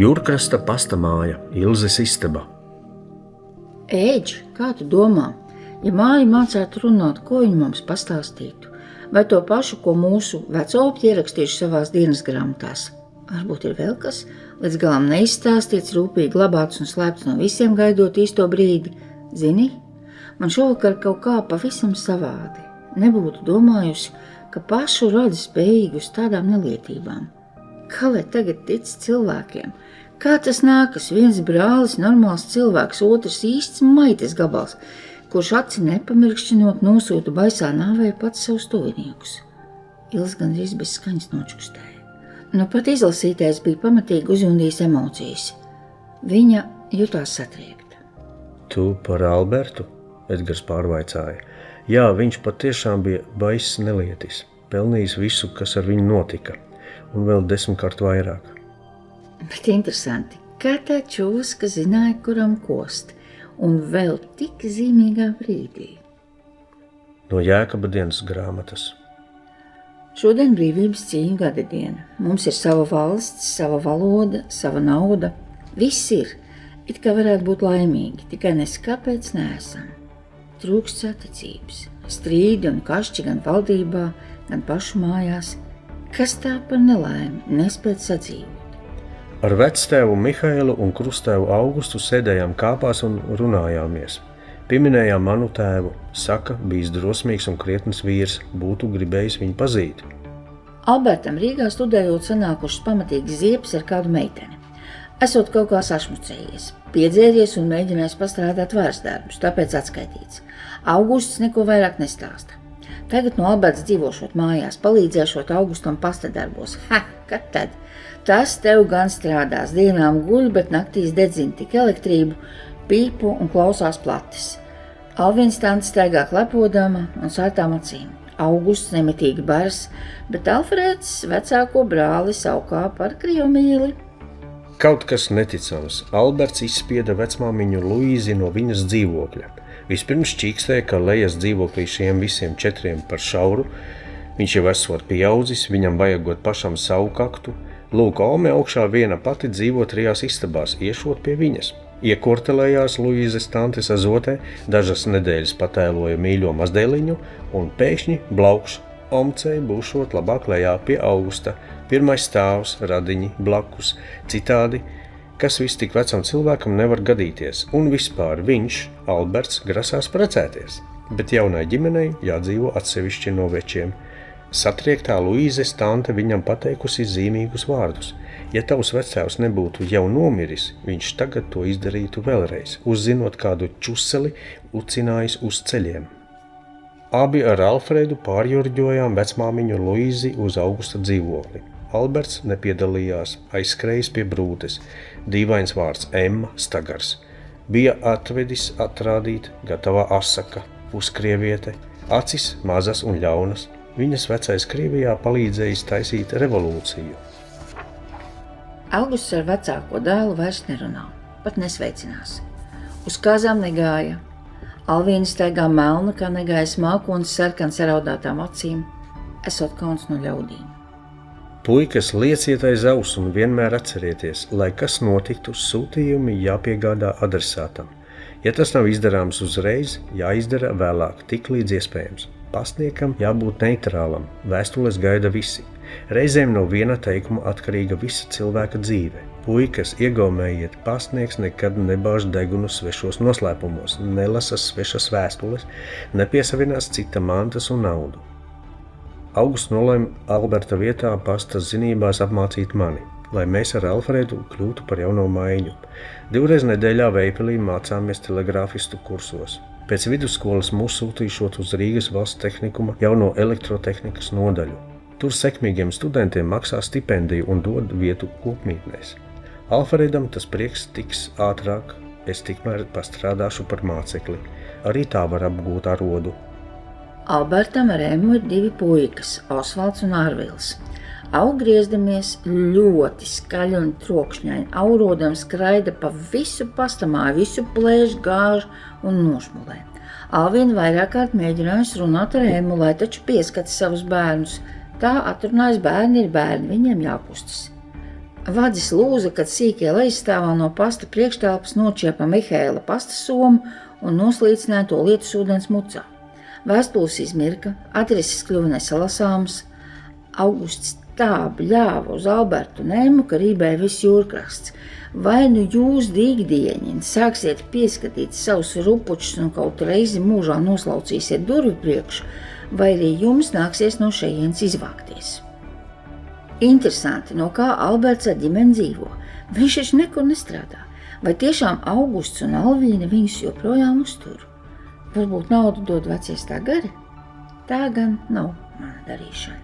Jūrkrasta pasta māja, Ilzes istaba. Ēģi, kā tu domā, ja māja mācētu runāt, ko viņa mums pastāstītu? Vai to pašu, ko mūsu vecopļi ierakstījuši savās dienas grāmatās? Varbūt ir vēl kas, līdz galam neizstāstīts, rūpīgi glabāts un slēpts no visiem, gaidot īsto brīdi. Zini, man šovakar kaut kā pavisam savādi. Nebūtu domājusi, ka pašu rada spējīgi uz tādām nelietībām. Kā lai tagad tic cilvēkiem? Kā tas nākas? Viens brālis, normāls cilvēks, otrs īsts maites gabals, kurš aci nepamirkšķinot nosūta baisā nāvē pats savus tuviniekus. Ilz gandrīz bez skaņas nočukstēja. Nu pat izlasītais bija pamatīgi uzjundījis emocijas. Viņa jutās satriekta. Tu par Albertu? Edgars pārvaicāja. Jā, viņš patiešām bija baiss nelietis, pelnījis visu, kas ar viņu notika, un vēl 10 vairāk. Bet interesanti, kā tā čūska zināja, kuram kost, un vēl tik zīmīgā brīdī. No Jēkaba dienas grāmatas. Šodien brīvības cīņu gada diena. Mums ir sava valsts, sava valoda, sava nauda. Viss ir, it kā varētu būt laimīgi, tikai nes kāpēc neesam. Trūkst saticības, strīdi un kašķi gan valdībā, gan pašu mājās. Kas tā par nelaimi, nespēt sadzīvot? Ar vectēvu Mihailu un krustēvu Augustu sēdējām kāpās un runājāmies. Pieminējām manu tēvu, saka, bijis drosmīgs un krietns vīrs, būtu gribējis viņu pazīt. Albertam Rīgā studējot sanākušas pamatīgas ziepes ar kādu meiteni. Esot kaut kā sašmucējies, piedzēries un mēģinājis pastrādāt vairsdarbus, tāpēc atskaitīts. Augusts neko vairāk nestāsta. Tagad no Alberts dzīvošot mājās, palīdzēšot Augustam pasta darbos. Kad tad? Tas tev gan strādās, dienām guļ, bet naktīs dedzina tik elektrību, pīpu un klausās platis. Alvīns tante staigā klepodama un sārtām acīm. Augusts nemitīgi bars, bet Alfrēds vecāko brāli saukā par krievmīli. Kaut kas neticams. Alberts izspieda vecmāmiņu Luīzi no viņas dzīvokļa. Vispirms čīkstēja, ka lejas dzīvoklī šiem visiem 4 par šauru. Viņš jau esot pieaudzis, viņam vajagot pašam savu kaktu. Lūk, Ome augšā viena pati dzīvo 3 istabās, iešot pie viņas. Iekortelējās Luīzes tantes azotē, dažas nedēļas patēloja mīļo mazdēliņu un pēkšņi blaukš Omcei būšot labāk lejā pie Augusta. 1. stāvs, radiņi, blakus, citādi, kas viss tik vecam cilvēkam nevar gadīties, un vispār viņš, Alberts, grasās precēties, bet jaunai ģimenei jādzīvo atsevišķi no večiem. Satriektā Luīzes tante viņam pateikusi zīmīgus vārdus. Ja tavs vectēvs nebūtu jau nomiris, viņš tagad to izdarītu vēlreiz, uzzinot kādu čuseli, ucinājis uz ceļiem. Abi ar Alfredu pārjurģojām vecmāmiņu Luīzi uz Augusta dzīvokli. Alberts nepiedalījās, aizskrējis pie brūtes. Dīvains vārds Emma Stagars. Bija atvedis atrādīt gatavā asaka, puskrieviete, acis mazas un ļaunas. Viņas vecais Krievijā palīdzējis taisīt revolūciju. Augusts ar vecāko dēlu vairs nerunā, pat nesveicinās. Uz kāzām negāja. Alvīna staigā melna, kā negājas mākonis sarkans araudātām acīm, esot kauns no ļaudīm. Puikas, lieciet aiz aus un vienmēr atcerieties, lai kas notiktu, sūtījumi jāpiegādā adresātam. Ja tas nav izdarāms uzreiz, jāizdara vēlāk, tik līdz iespējams. Pastniekam jābūt neitrālam, vēstules gaida visi. Reizēm no viena teikuma atkarīga visa cilvēka dzīve. Puikas, iegaumējiet, pastnieks nekad nebāž degunu svešos noslēpumos, nelasa svešas vēstules, nepiesavinās cita mantas un naudu. Augusts nolēma Alberta vietā pastas zinībās apmācīt mani, lai mēs ar Alfredu kļūtu par jauno maiņu. 2 reizes nedēļā Veipelī mācāmies telegrāfistu kursos. Pēc vidusskolas mūs sūtīšot uz Rīgas valsts tehnikuma jauno elektrotehnikas nodaļu. Tur sekmīgiem studentiem maksā stipendiju un dod vietu kopmītnēs. Alfredam tas prieks tiks ātrāk, es tikmēr pastrādāšu par mācekli. Arī tā var apgūt arodu. Albertam ar Emmu ir 2 puikas, Osvalds un Ārvils. Augriezdamies ļoti skaļi un trokšņaini, aurodam skraida pa visu pastamāju, visu plēš, gāž un nošmulē. Alvīna vairāk kārt mēģinājusi runāt ar Emmu, lai taču pieskata savus bērnus. Tā atrunājas, bērni ir bērni, viņiem jākustas. Vadzis lūza, kad sīkie leizstāvā no pasta priekštelpas nočiepa Mihēla pasta somu un noslīcināja to lietus ūdens mucā. Vēstules izmirka, adreses kļuva nesalasāmas. Augusts tā bļāva uz Albertu Nēmu, ka rībēja viss jūrkrasts. Vai nu jūs, dīgdieņi, sāksiet pieskatīt savus rupučus un kaut reizi mūžā noslaucīsiet durvi priekšu, vai arī jums nāksies no šejienes izvākties. Interesanti, no kā Alberts ar ģimeni dzīvo. Viņš taču nekur nestrādā. Vai tiešām Augusts un Alvīna viņus joprojām uztur? Varbūt naudu dod vecie Stagari? Tā gan nav mana darīšana.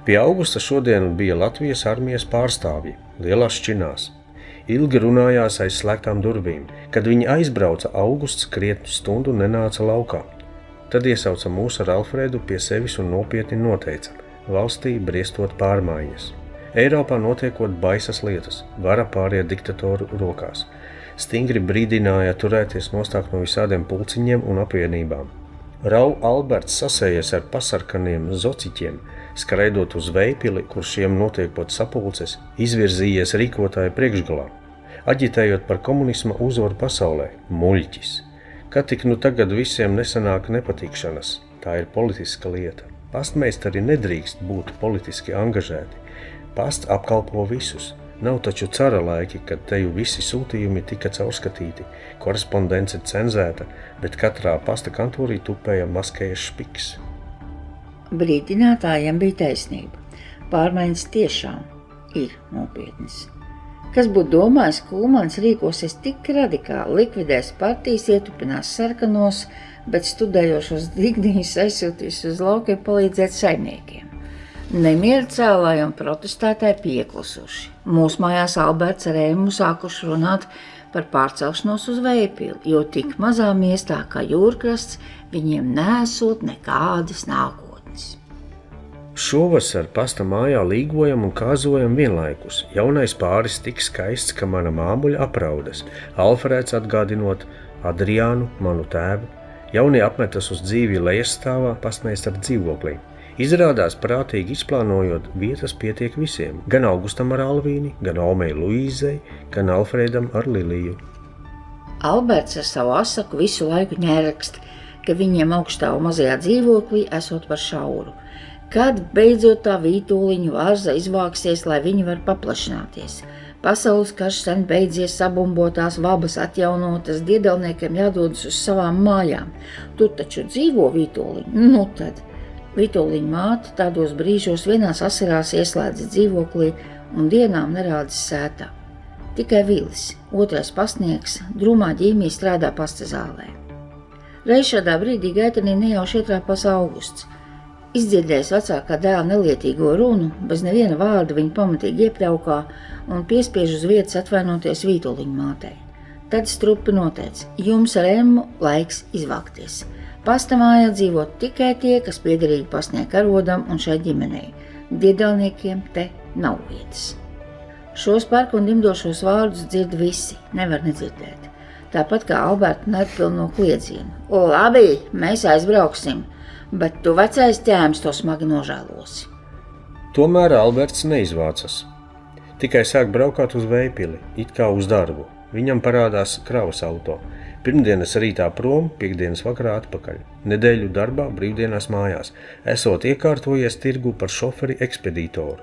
Pie Augusta šodien bija Latvijas armijas pārstāvji, lielās šķinās. Ilgi runājās aiz slēgtām durvīm. Kad viņi aizbrauca, Augusts krietnu stundu nenāca laukā. Tad iesauca mūs ar Alfredu pie sevis un nopietni noteica: valstī briestot pārmaiņas. Eiropā notiekot baisas lietas, vara pāriet diktatoru rokās. Stingri brīdināja turēties nostāk no visādiem pulciņiem un apvienībām. Rau Alberts sasējies ar pasarkaniem zociķiem, skraidot uz Veipili, kur šiem notiekot sapulces, izvirzījies rīkotāja priekšgalā, aģitējot par komunisma uzvaru pasaulē, muļķis. Kad tik nu tagad visiem nesanāk nepatikšanas, tā ir politiska lieta. Pastmeistari nedrīkst būt politiski angažēti. Pasts apkalpo visus. Nav taču cara laiki, kad teju visi sūtījumi tika caurskatīti, korespondence cenzēta, bet katrā pasta kantorī tupēja maskējas špiks. Brīdinātājiem bija taisnība. Pārmaiņas tiešām ir nopietnas. Kas būtu domājis, ka Ulmans rīkosies tik radikāli, likvidēs partijas, ietupinās sarkanos, bet studējošos digdiņus aizsūtīs uz laukiem palīdzēt saimniekiem. Nemieru cēlāji un protestētāji pieklusuši. Mūsu mājās Alberts ar Ēmu sākuši runāt par pārcelšanos uz Veipili, jo tik mazā miestā kā Jūrkrasts viņiem nesot nekādas nākotnes. Šovasar pasta mājā līgojam un kāzojam vienlaikus. Jaunais pāris tik skaists, ka mana māmuļa apraudas. Alfrēds atgādinot Adriānu, manu tēvu. Jaunie apmetas uz dzīvi lejasstāvā pastmeistaru dzīvoklī. Izrādās prātīgi izplānojot, vietas pietiek visiem. Gan Augustam ar Alvīni, gan Omei Luīzei, gan Alfredam ar Liliju. Alberts ar savu asaku visu laiku ņērakst, ka viņiem augstāvu mazajā dzīvoklī esot par šauru. Kad beidzot tā vītoliņu vārza izvāksies, lai viņi var paplašināties. Pasaules karš sen beidzies, sabumbotās vabas atjaunotas, diedelniekiem jādodas uz savām mājām. Tur taču dzīvo vītoliņi, nu tad. Vītoliņa māte tādos brīžos vienās asarās ieslēdz dzīvoklī un dienām nerādas sētā. Tikai Vilis, otrais pastnieks, drūmā ģīmī strādā pasta zālē. Reiz šādā brīdī gaitenī nejauši ietrāpās Augusts. Izdzirdējis vecākā dēla nelietīgo runu, bez neviena vārda viņa pamatīgi iepļaukā un piespiež uz vietas atvainoties vītoliņa mātei. Tad strupi noteica: jums ar Emmu laiks izvākties. Pasta mājā dzīvo tikai tie, kas piederīgi pastnieku arodam un šai ģimenei. Diedelniekiem te nav vietas. Šos pērku un dimdošos vārdus dzird visi, nevar nedzirdēt. Tāpat kā Alberta nepilno kliedzienu. Labi, mēs aizbrauksim, bet tu vecais ķēms to smagi nožēlosi. Tomēr Alberts neizvācas. Tikai sāk braukāt uz Veipili, it kā uz darbu. Viņam parādās kravas auto. Pirmdienas rītā prom, piektdienas vakarā atpakaļ. Nedēļu darbā, brīvdienās mājās. Esot iekārtojies tirgu par šoferi ekspedītoru,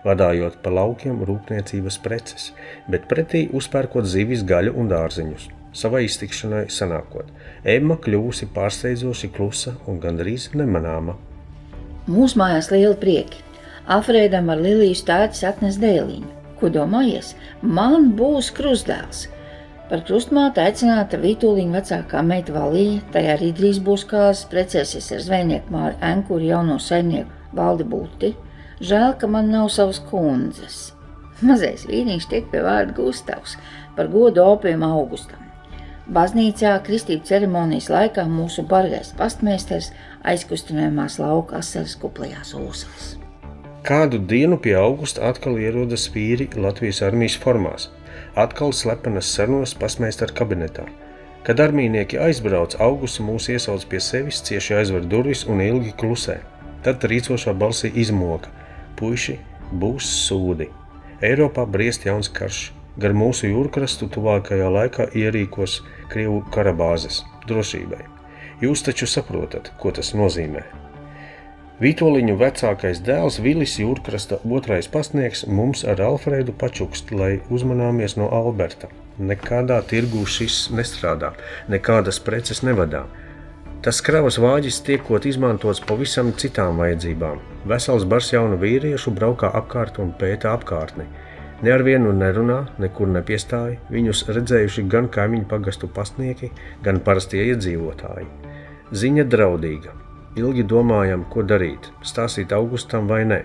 vadājot pa laukiem rūpniecības preces, bet pretī uzpērkot zivis, gaļu un dārziņus. Savai iztikšanai sanākot. Emma kļūsi pārsteidzoši klusa un gandrīz nemanāma. Mūsu mājās lieli prieki. Alfredam ar Liliju stāķis atnes dēliņu. Ko domājies? Man būs krustdēls. Par krustmāti aicināta vītoliņa vecākā meita Valija, tajā arī drīz būs kāzas, precēsies ar zvejnieku Māri Enkuru jauno saimnieku Valdi Buti. Žēl, ka man nav savas kundzes. Mazais vīriņš tiek pie vārda Gustavs, par godu opiem Augustam. Baznīcā kristību ceremonijas laikā mūsu bargais pastmeisters aizkustinājumās lauka asaras kuplajās ūsās. Kādu dienu pie Augusta atkal ierodas vīri Latvijas armijas formās. Atkal slepenas sarunas pastmeistaru kabinetā. Kad armijnieki aizbrauc, Augusts mūs iesauc pie sevis, cieši aizver durvis un ilgi klusē. Tad rīcošā balsī izmoka: puiši, būs sūdi. Eiropā briest jauns karš. Gar mūsu jūrkrastu tuvākajā laikā ierīkos Krievu karabāzes drošībai. Jūs taču saprotat, ko tas nozīmē. Vītoliņu vecākais dēls Vilis jūrkrasta otrais pastnieks mums ar Alfredu pačukst, lai uzmanāmies no Alberta. Nekādā tirgū šis nestrādā, nekādas preces nevadā. Tas kravas vāģis tiekot izmantots pavisam citām vajadzībām. Vesels bars jaunu vīriešu braukā apkārt un pēta apkārtni. Ne ar vienu nerunā, nekur nepiestāja, viņus redzējuši gan kaimiņu pagastu pastnieki, gan parastie iedzīvotāji. Ziņa draudīga. Ilgi domājam, ko darīt, stāstīt Augustam vai ne.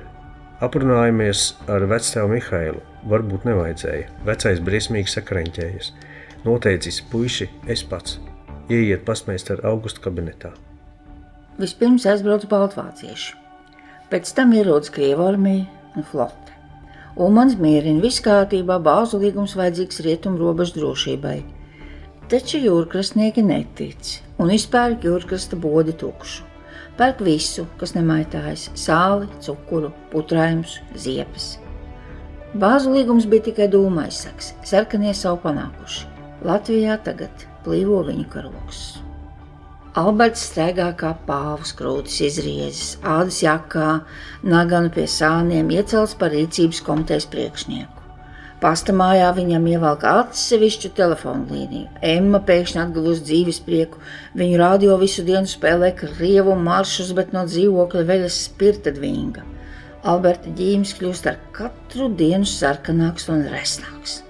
Aprunājamies ar vectēvu Mihailu, varbūt nevajadzēja. Vecais briesmīgi sakreņķējas. Noteicis, puiši, es pats. Ieiet pastmeistaru Augusta kabinetā. Vispirms aizbrauc baltvācieši. Pēc tam ierodas Krievu armija un flote. Ulmans mierina, viss kārtībā, bāzu līgums vajadzīgs rietumu robežu drošībai. Taču jūrkrastnieki netic un izpērk jūrkrasta bodi tukšu. Pērk visu, kas nemaitājas – sāli, cukuru, putrājumus, ziepes. Bāzu līgums bija tikai dūmaizsaks, sarkanie savu panākuši. Latvijā tagad plīvo viņu karogs. Alberts staigā kā pāvs, krūtis izriezis, ādas jakā, naganu pie sāniem, iecelts par rīcības komitejas priekšnieku. Pastamājā viņam ievelk atsevišķu telefonu līniju. Emma pēkšņi atguvusi dzīves prieku. Viņu radio visu dienu spēlē Krievu maršus, bet no dzīvokļa veļas spirta dvinga. Alberta ģīmis kļūst ar katru dienu sarkanāks un resnāks.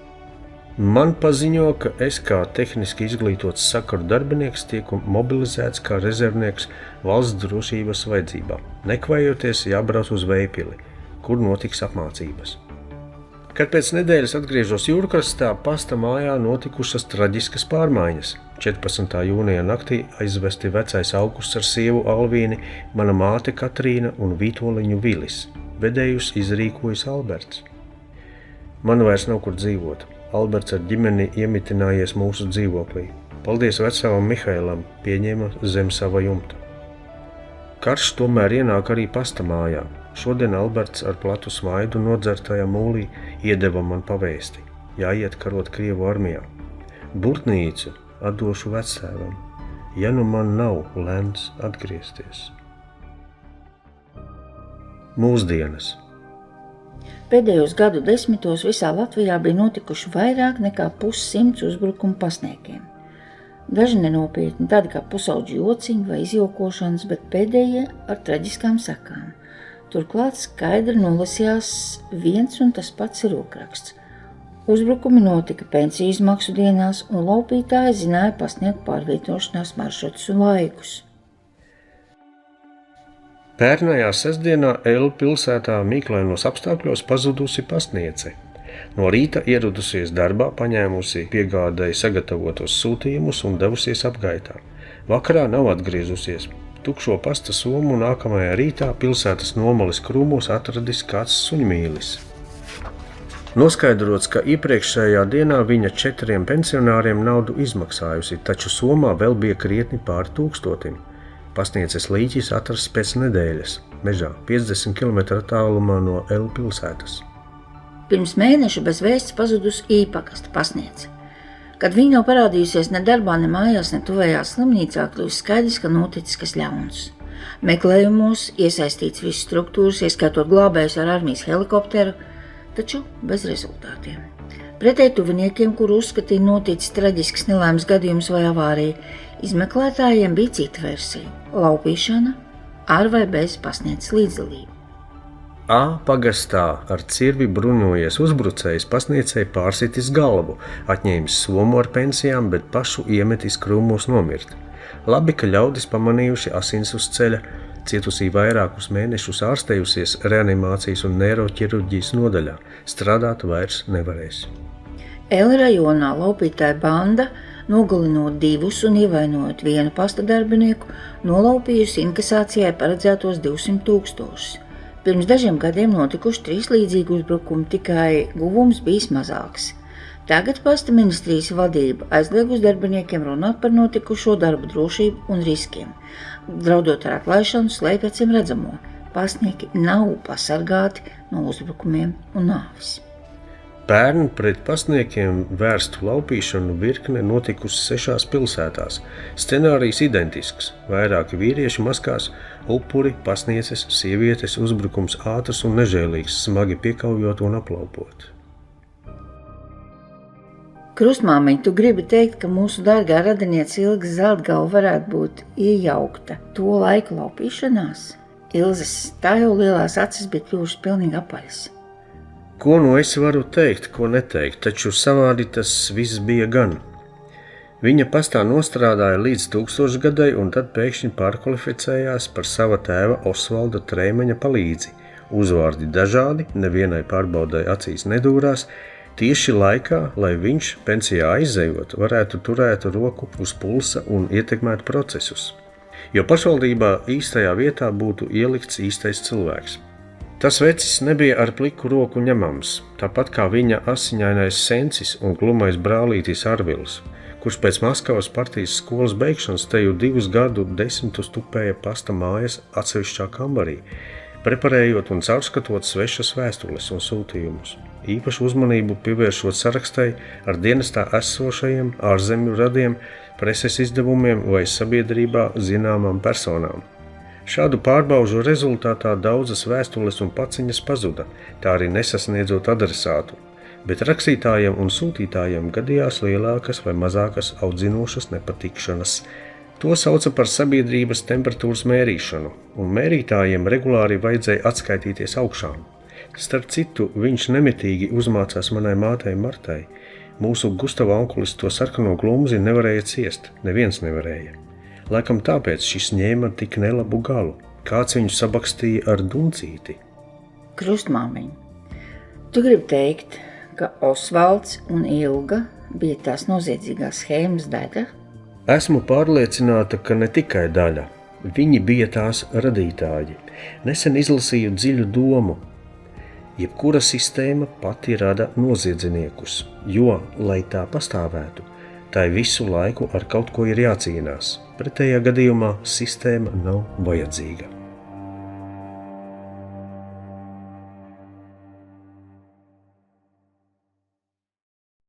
Man paziņo, ka es kā tehniski izglītots sakaru darbinieks tieku mobilizēts kā rezervnieks valsts drošības vajadzībām. Nekvajoties jābrauc uz Veipili, kur notiks apmācības. Kad pēc nedēļas atgriežos Jūrkrastā, pasta mājā notikušas traģiskas pārmaiņas. 14. jūnija naktī aizvesti vecais Augusts ar sievu Alvīni, mana māte Katrīna un vītoliņu Vilis. Vedējus izrīkojas Alberts. Man vairs nav kur dzīvot. Alberts ar ģimeni iemitinājies mūsu dzīvoklī. Paldies vecāvam Mihailam, pieņēma zem sava jumta. Karš tomēr ienāk arī pasta mājā. Šodien Alberts ar platu smaidu nodzertajā mūlī iedeva man pavēsti. Jāiet karot Krievu armijā. Burtnīcu atdošu vectēvam, ja nu man nav lemts atgriezties. Mūsdienas. Pēdējos gadu desmitos visā Latvijā bija notikuši vairāk nekā 100 uzbrukumu pastniekiem. Daži nenopietni, tādi kā pusauģi jociņi vai izjokošanas, bet pēdējie ar traģiskām sekām. Turklāt skaidri nolasījās viens un tas pats rokraksts. Uzbrukumi notika pensiju izmaksu dienās, un laupītāji zināja pastnieku pārvietošanās maršrutus un laikus. Pērnajā sestdienā Elu pilsētā mīklainos apstākļos pazudusi pastniece. No rīta ieradusies darbā, paņēmusi piegādai sagatavotos sūtījumus un devusies apgaitā. Vakarā nav atgriezusies. Tukšo pasta somu nākamajā rītā pilsētas nomalis krūmos atradis kāds suņmīlis. Noskaidrots, ka iepriekšējā dienā viņa 4 pensionāriem naudu izmaksājusi, taču somā vēl bija krietni pār 1000. Pastnieces līķis atrasts pēc nedēļas, mežā, 50 km attālumā no Elu pilsētas. Pirms mēneša bez vēsts pazudusi īpakasta pastniece. Kad viņa nav parādījusies ne darbā, ne mājās, ne tuvējā slimnīcā, kļūst skaidrs, ka noticis kas ļauns. Meklējumos iesaistīts visas struktūras, ieskaitot glābējus ar armijas helikopteru, taču bez rezultātiem. Pretēji tuviniekiem, kuru uzskatīja noticis traģisks nelaimes gadījums vai avārija, izmeklētājiem bija cita versija – laupīšana ar vai bez pastnieces līdzdalību. A pagastā ar cirvi bruņojies uzbrucējs pastniecei pārsitis galvu, atņēmis somu ar pensijām, bet pašu iemetis krūmos nomirt. Labi, ka ļaudis pamanījuši asins uz ceļa, cietusī vairākus mēnešus ārstējusies reanimācijas un neiroķirurģijas nodaļā, strādāt vairs nevarēs. Elu rajonā laupītāja banda, nogalinot 2 un ievainojot 1 pasta darbinieku, nolaupījusi inkasācijai paredzētos 200 000. Pirms dažiem gadiem notikuši 3 līdzīgi uzbrukumi, tikai guvums bijis mazāks. Tagad pasta ministrijas vadība aizliegus darbiniekiem runāt par notikušo darbu drošību un riskiem. Draudot ar atlaišanu, slēpj acīm redzamo. Pastnieki nav pasargāti no uzbrukumiem un nāvis. Pērn pret pasniekiem vērstu laupīšanu virkne notikusi 6 pilsētās. Scenārijs identisks. Vairāki vīrieši maskās, upuri, pasnieces, sievietes, uzbrukums ātrs un nežēlīgs, smagi piekaujot un aplaupot. Krustmāmiņ, tu gribi teikt, ka mūsu dārgā radiniece Ilga Zeltgala varētu būt iejaukta to laiku laupīšanās? Ilzes tā jau lielās acis bija kļuvušas pilnīgi apaļas. Ko nu es varu teikt, ko neteikt, taču savādi tas viss bija gan. Viņa pastā nostrādāja līdz 1000 gadai un tad pēkšņi pārkvalificējās par sava tēva Osvalda Trēmeņa palīdzi. Uzvārdi dažādi, nevienai pārbaudai acīs nedūrās, tieši laikā, lai viņš pensijā aizejot, varētu turēt roku uz pulsa un ietekmēt procesus. Jo pašvaldībā īstajā vietā būtu ielikts īstais cilvēks. Tas vecis nebija ar pliku roku ņemams, tāpat kā viņa asiņainais sencis un glumais brālītis Arvils, kurš pēc Maskavas partijas skolas beigšanas teju 2 gadu desmitus tupēja pasta mājas atsevišķā kambarī, preparējot un caurskatot svešas vēstules un sūtījumus. Īpašu uzmanību pievēršot sarakstai ar dienestā esošajiem ārzemju radiem, preses izdevumiem vai sabiedrībā zināmām personām. Šādu pārbaužu rezultātā daudzas vēstules un paciņas pazuda, tā arī nesasniedzot adresātu, bet rakstītājiem un sūtītājiem gadījās lielākas vai mazākas audzinošas nepatikšanas. To sauca par sabiedrības temperatūras mērīšanu, un mērītājiem regulāri vajadzēja atskaitīties augšām. Starp citu, viņš nemitīgi uzmācās manai mātei Martai. Mūsu Gustava onkulis to sarkano glumzi nevarēja ciest, neviens nevarēja. Laikam tāpēc šis ņēma tik nelabu galu. Kāds viņu sabakstīja ar duncīti. Krustmāmiņ, tu gribi teikt, ka Osvalds un Ilga bija tās noziedzīgās schēmas daļa? Esmu pārliecināta, ka ne tikai daļa. Viņi bija tās radītāji. Nesen izlasīju dziļu domu. Jebkura sistēma pati rada noziedzniekus, jo, lai tā pastāvētu, tai visu laiku ar kaut ko ir jācīnās. Pretējā gadījumā sistēma nav vajadzīga.